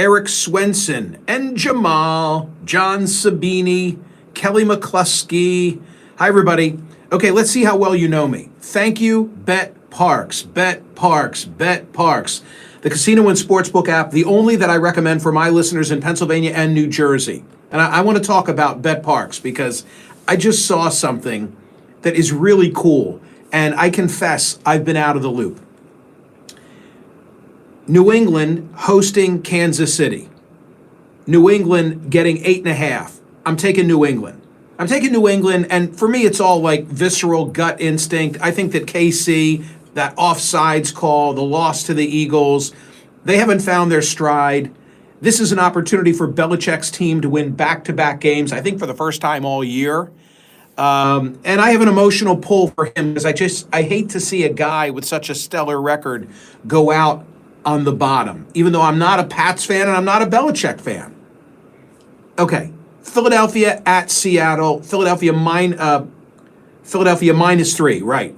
Eric Swenson, and Jamal, John Sabini, Kelly McCluskey. Hi, everybody. Okay, let's see how well you know me. Thank you, Bet Parks, Bet Parks, Bet Parks. The casino and sportsbook app, the only that I recommend for my listeners in Pennsylvania and New Jersey. And I want to talk about Bet Parks because I just saw something that is really cool. And I confess, I've been out of the loop. New England hosting Kansas City. New England getting 8.5. I'm taking New England. And for me, it's all like visceral gut instinct. I think that KC, that offsides call, the loss to the Eagles, they haven't found their stride. This is an opportunity for Belichick's team to win back-to-back games, I think for the first time all year. And I have an emotional pull for him because I hate to see a guy with such a stellar record go out on the bottom, even though I'm not a Pats fan and I'm not a Belichick fan. Okay, Philadelphia at Seattle. Philadelphia -3, right.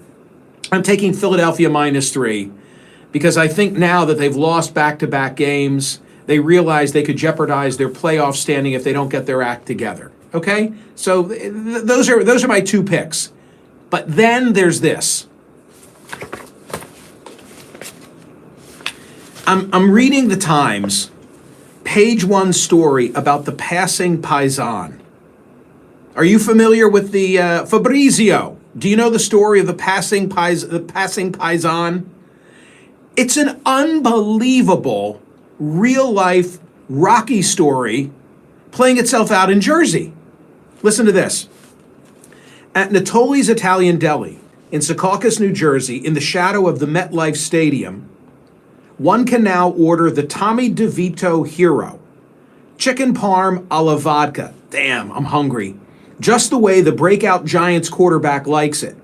I'm taking Philadelphia -3 because I think now that they've lost back-to-back games, they realize they could jeopardize their playoff standing if they don't get their act together. Okay? So those are my two picks. But then there's this. I'm reading the Times, page 1 story about the passing Paisan. Are you familiar with the Fabrizio? Do you know the story of the passing Paisan? It's an unbelievable real-life Rocky story playing itself out in Jersey. Listen to this. At Natoli's Italian Deli in Secaucus, New Jersey, in the shadow of the MetLife Stadium, one can now order the Tommy DeVito Hero. Chicken parm a la vodka. Damn, I'm hungry. Just the way the breakout Giants quarterback likes it.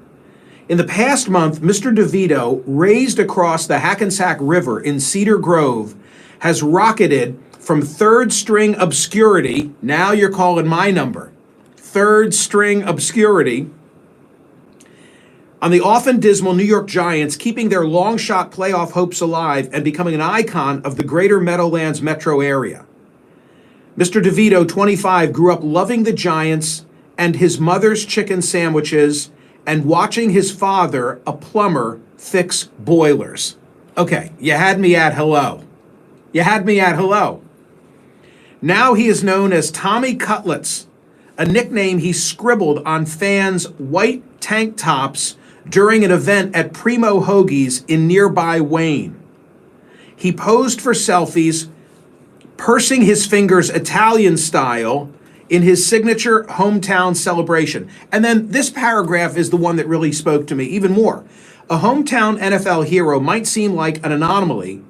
In the past month, Mr. DeVito, raised across the Hackensack River in Cedar Grove, has rocketed from third-string obscurity, now you're calling my number, third-string obscurity, on the often dismal New York Giants, keeping their long-shot playoff hopes alive and becoming an icon of the greater Meadowlands metro area. Mr. DeVito, 25, grew up loving the Giants and his mother's chicken sandwiches and watching his father, a plumber, fix boilers. Okay, you had me at hello. Now he is known as Tommy Cutlets, a nickname he scribbled on fans' white tank tops during an event at Primo Hoagie's in nearby Wayne. He posed for selfies, pursing his fingers Italian style in his signature hometown celebration. And then this paragraph is the one that really spoke to me even more. A hometown NFL hero might seem like an anomaly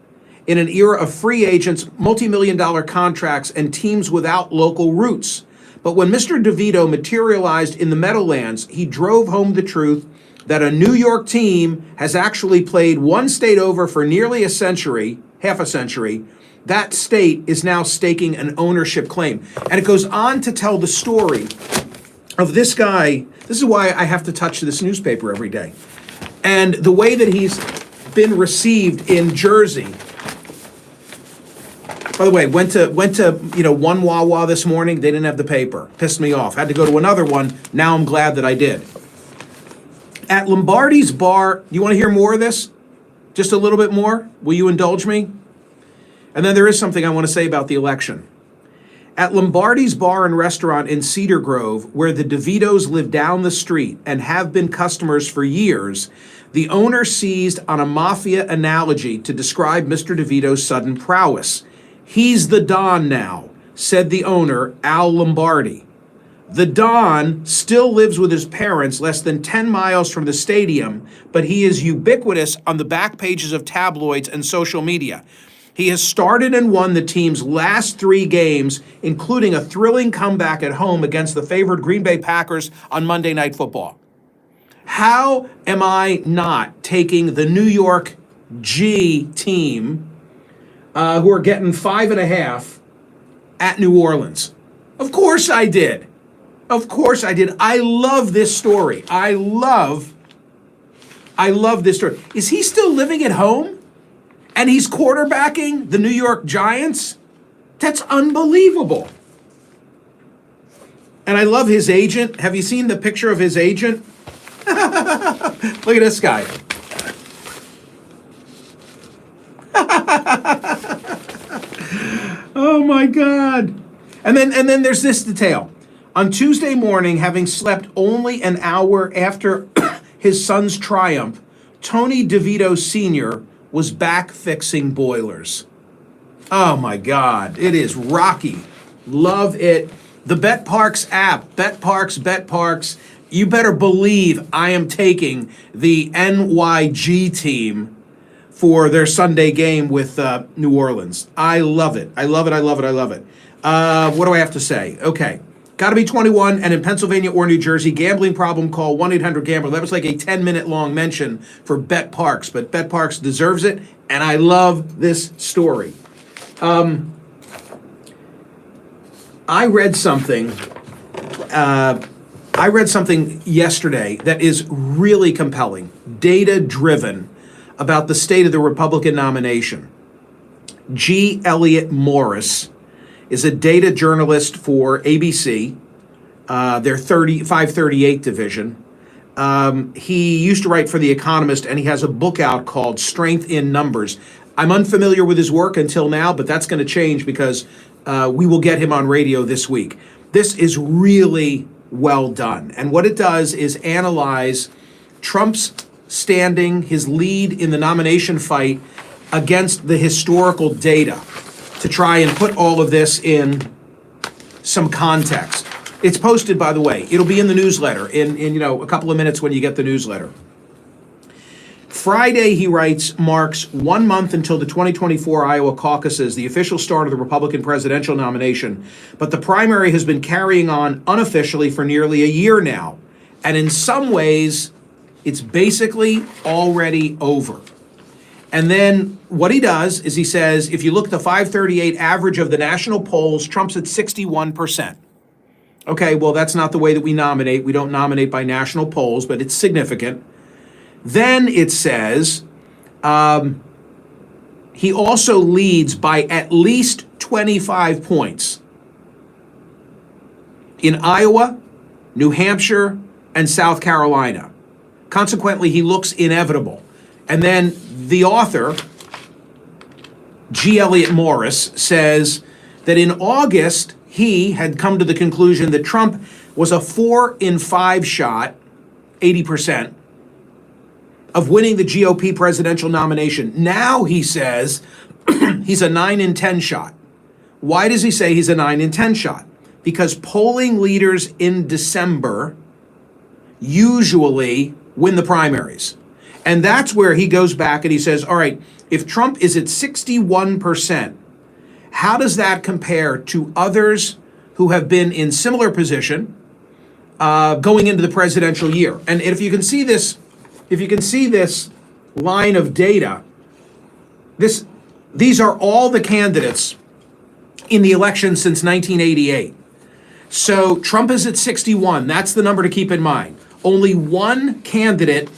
in an era of free agents, multi-million-dollar contracts, and teams without local roots. But when Mr. DeVito materialized in the Meadowlands, he drove home the truth that a New York team has actually played one state over for nearly a century, half a century. That state is now staking an ownership claim. And it goes on to tell the story of this guy. This is why I have to touch this newspaper every day. And the way that he's been received in Jersey. By the way, went to one Wawa this morning. They didn't have the paper. Pissed me off. Had to go to another one. Now I'm glad that I did. At Lombardi's Bar, you want to hear more of this? Just a little bit more? Will you indulge me? And then there is something I want to say about the election. At Lombardi's Bar and Restaurant in Cedar Grove, where the DeVitos live down the street and have been customers for years, the owner seized on a mafia analogy to describe Mr. DeVito's sudden prowess. He's the Don now, said the owner, Al Lombardi. The Don still lives with his parents less than 10 miles from the stadium, but he is ubiquitous on the back pages of tabloids and social media. He has started and won the team's last 3 games, including a thrilling comeback at home against the favored Green Bay Packers on Monday Night Football. How am I not taking the New York G team, who are getting 5.5 at New Orleans? Of course I did. I love this story. I love this story. Is he still living at home? And he's quarterbacking the New York Giants? That's unbelievable. And I love his agent. Have you seen the picture of his agent? Look at this guy. Oh my God. And then there's this detail. On Tuesday morning, having slept only an hour after his son's triumph, Tony DeVito Sr. was back fixing boilers. Oh my God, it is rocky. Love it. The BetParx app, BetParx. You better believe I am taking the NYG team for their Sunday game with New Orleans. I love it. I love it. What do I have to say? Okay. Got to be 21 and in Pennsylvania or New Jersey. Gambling problem, call 1-800-GAMBLER. That was like a 10-minute long mention for BetParx, but BetParx deserves it, and I love this story. I read something yesterday that is really compelling, data-driven, about the state of the Republican nomination. G. Elliott Morris is a data journalist for ABC, their 538 division. He used to write for The Economist, and he has a book out called Strength in Numbers. I'm unfamiliar with his work until now, but that's going to change because we will get him on radio this week. This is really well done. And what it does is analyze Trump's standing, his lead in the nomination fight against the historical data to try and put all of this in some context. It's posted, by the way. It'll be in the newsletter in a couple of minutes when you get the newsletter. Friday, he writes, marks 1 month until the 2024 Iowa caucuses, the official start of the Republican presidential nomination. But the primary has been carrying on unofficially for nearly a year now. And in some ways, it's basically already over. And then what he does is he says, if you look at the 538 average of the national polls, Trump's at 61%. Okay, well, that's not the way that we nominate. We don't nominate by national polls, but it's significant. Then it says he also leads by at least 25 points in Iowa, New Hampshire, and South Carolina. Consequently, he looks inevitable. And then the author, G. Elliott Morris, says that in August, he had come to the conclusion that Trump was a 4 in 5 shot, 80%, of winning the GOP presidential nomination. Now he says he's a 9 in 10 shot. Why does he say he's a 9 in 10 shot? Because polling leaders in December usually win the primaries. And that's where he goes back and he says, all right, if Trump is at 61%, how does that compare to others who have been in similar position going into the presidential year? And if you can see this, line of data, these are all the candidates in the election since 1988. So Trump is at 61. That's the number to keep in mind. Only one candidate,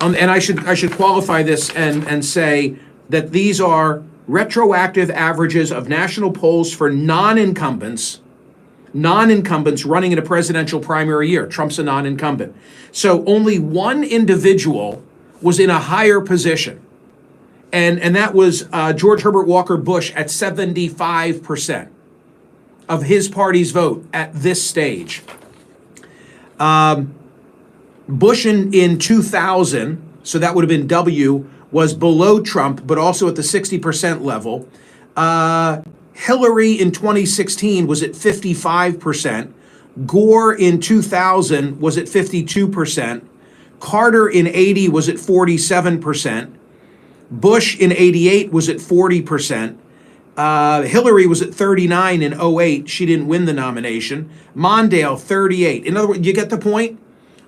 and I should qualify this and say that these are retroactive averages of national polls for non-incumbents running in a presidential primary year. Trump's a non-incumbent. So only one individual was in a higher position. And that was George Herbert Walker Bush at 75% of his party's vote at this stage. Bush in 2000, so that would have been W, was below Trump, but also at the 60% level. Hillary in 2016 was at 55%. Gore in 2000 was at 52%. Carter in 80 was at 47%. Bush in 88 was at 40%. Hillary was at 39 in 08. She didn't win the nomination. Mondale, 38. In other words, you get the point?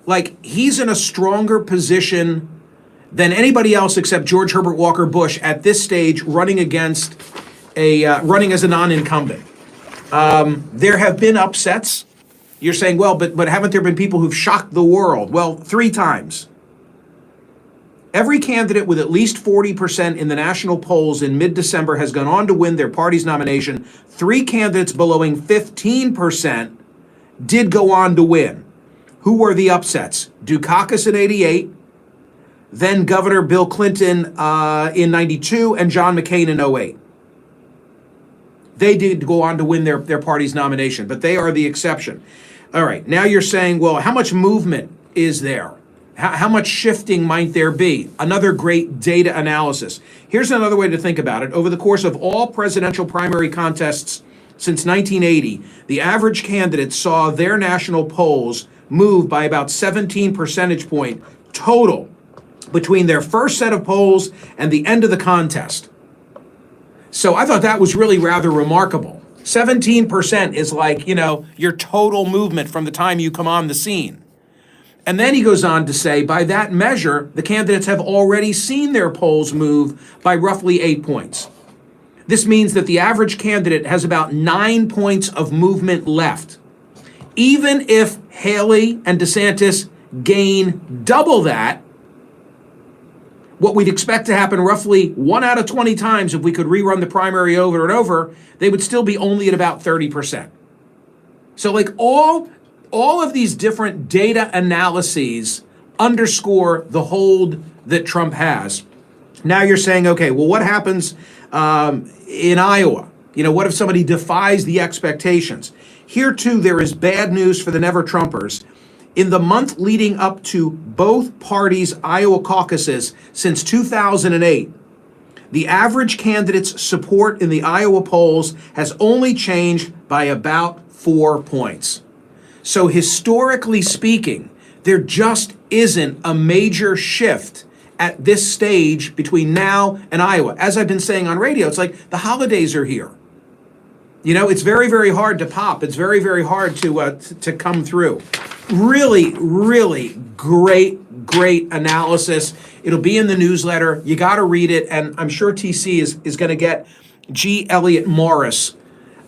Like, he's in a stronger position than anybody else except George Herbert Walker Bush at this stage, running as a non-incumbent. There have been upsets. You're saying, well, but haven't there been people who've shocked the world? Well, 3 times. Every candidate with at least 40% in the national polls in mid-December has gone on to win their party's nomination. 3 candidates below 15% did go on to win. Who were the upsets? Dukakis in 88, then Governor Bill Clinton in 92, and John McCain in 08. They did go on to win their party's nomination, but they are the exception. All right, now you're saying, well, how much movement is there? How much shifting might there be? Another great data analysis. Here's another way to think about it. Over the course of all presidential primary contests since 1980, the average candidate saw their national polls move by about 17 percentage point total between their first set of polls and the end of the contest. So I thought that was really rather remarkable. 17% is like, your total movement from the time you come on the scene. And then he goes on to say, by that measure, the candidates have already seen their polls move by roughly 8 points. This means that the average candidate has about 9 points of movement left. Even if Haley and DeSantis gain double that, what we'd expect to happen roughly 1 out of 20 times if we could rerun the primary over and over, they would still be only at about 30%. So like all of these different data analyses underscore the hold that Trump has. Now you're saying, okay, well, what happens in Iowa? What if somebody defies the expectations? Here, too, there is bad news for the never-Trumpers. In the month leading up to both parties' Iowa caucuses since 2008, the average candidate's support in the Iowa polls has only changed by about 4 points. So historically speaking, there just isn't a major shift at this stage between now and Iowa. As I've been saying on radio, it's like the holidays are here. It's very, very hard to pop. It's very, very hard to come through. Really, really great analysis. It'll be in the newsletter. You got to read it, and I'm sure TC is going to get G. Elliott Morris.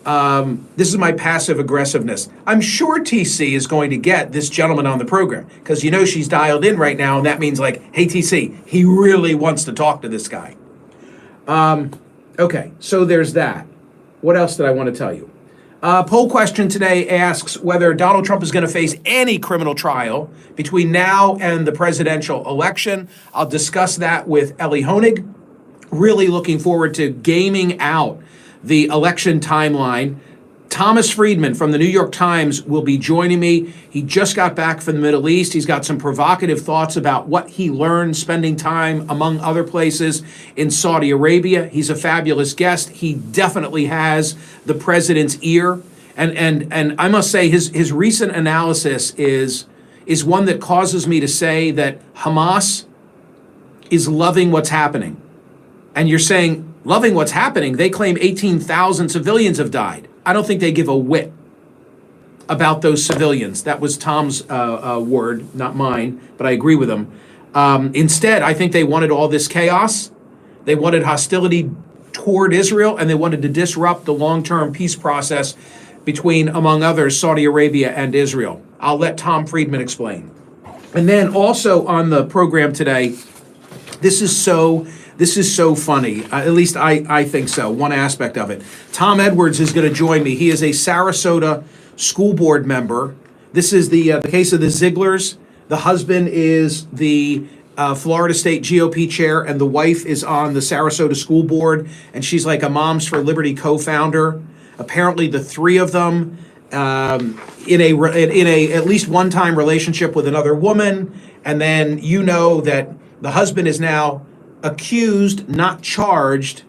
This is my passive aggressiveness. I'm sure TC is going to get this gentleman on the program because she's dialed in right now, and that means like, hey, TC, he really wants to talk to this guy. Okay, so there's that. What else did I want to tell you? Poll question today asks whether Donald Trump is going to face any criminal trial between now and the presidential election. I'll discuss that with Ellie Honig. Really looking forward to gaming out the election timeline. Thomas Friedman from the New York Times will be joining me. He just got back from the Middle East. He's got some provocative thoughts about what he learned spending time, among other places, in Saudi Arabia. He's a fabulous guest. He definitely has the president's ear. And I must say his recent analysis is one that causes me to say that Hamas is loving what's happening. And you're saying, loving what's happening? They claim 18,000 civilians have died. I don't think they give a whit about those civilians. That was Tom's word, not mine, but I agree with him. Instead, I think they wanted all this chaos. They wanted hostility toward Israel, and they wanted to disrupt the long-term peace process between, among others, Saudi Arabia and Israel. I'll let Tom Friedman explain. And then also on the program today, this is so funny. At least I think so, one aspect of it. Tom Edwards is going to join me. He is a Sarasota school board member. This is the case of the Zieglers. The husband is the Florida State GOP chair, and the wife is on the Sarasota school board, and she's like a Moms for Liberty co-founder. Apparently the three of them in a at least one-time relationship with another woman, and then that the husband is now accused, not charged,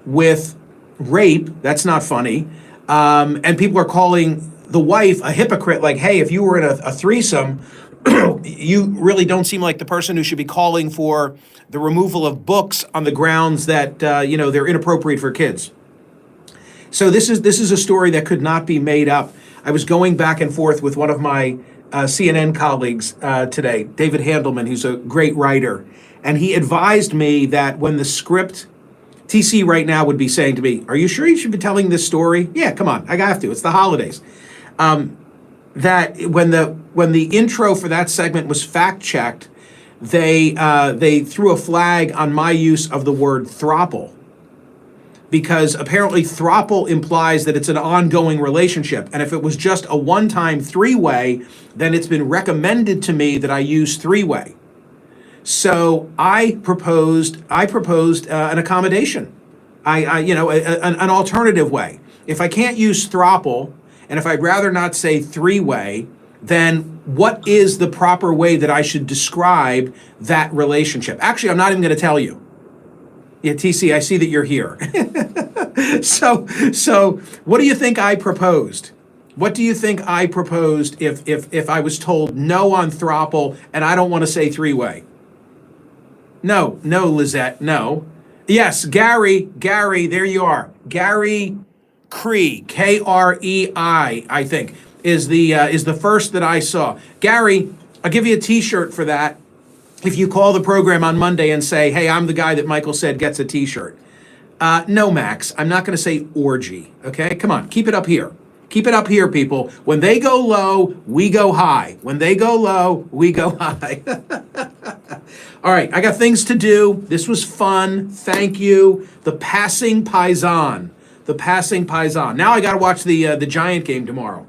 with rape. That's not funny. And people are calling the wife a hypocrite, like, hey, if you were in a threesome, you really don't seem like the person who should be calling for the removal of books on the grounds that, they're inappropriate for kids. So this is a story that could not be made up. I was going back and forth with one of my CNN colleagues today, David Handelman, who's a great writer. And he advised me that when the script, TC right now would be saying to me, are you sure you should be telling this story? Yeah, come on, I have to, it's the holidays. That when the intro for that segment was fact-checked, they threw a flag on my use of the word throuple, because apparently throuple implies that it's an ongoing relationship. And if it was just a one-time three-way, then it's been recommended to me that I use three-way. So I proposed an accommodation, an alternative way. If I can't use throuple, and if I'd rather not say three-way, then what is the proper way that I should describe that relationship? Actually, I'm not even going to tell you. Yeah, TC, I see that you're here. So what do you think I proposed? What do you think I proposed if I was told no on throuple and I don't want to say three-way? No, Lizette, no. Yes, Gary, there you are. Gary Cree, Krei, I think, is the first that I saw. Gary, I'll give you a T-shirt for that if you call the program on Monday and say, hey, I'm the guy that Michael said gets a T-shirt. No, Max, I'm not going to say orgy, okay? Come on, keep it up here. Keep it up here, people. When they go low, we go high. When they go low, we go high. All right, I got things to do. This was fun. Thank you. The Passing Paisan. The Passing Paisan. Now I got to watch the Giant game tomorrow.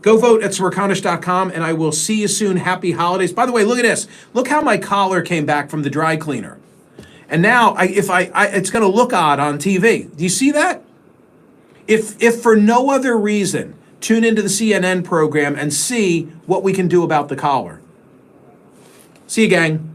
Go vote at Smerconish.com, and I will see you soon. Happy holidays. By the way, look at this. Look how my collar came back from the dry cleaner. And now, it's going to look odd on TV. Do you see that? If for no other reason, tune into the CNN program and see what we can do about the collar. See you, gang.